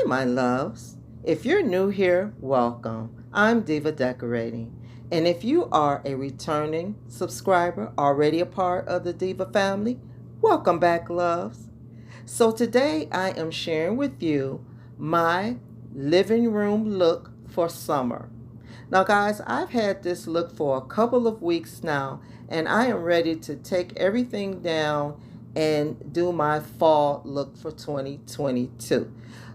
my loves. If you're new here, welcome. I'm Diva Decorating. And if you are a returning subscriber, already a part of the Diva family, welcome back, loves. So today I am sharing with you my living room look for summer. Now, guys, I've had this look for a couple of weeks now, and I am ready to take everything down and do my fall look for 2022.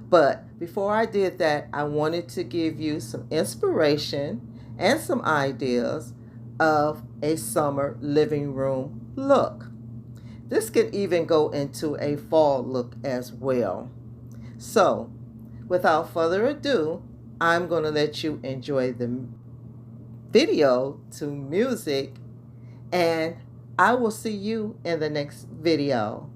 But before I did that, I wanted to give you some inspiration and some ideas of a summer living room look. This can even go into a fall look as well. So, without further ado, I'm going to let you enjoy the video to music, and I will see you in the next video.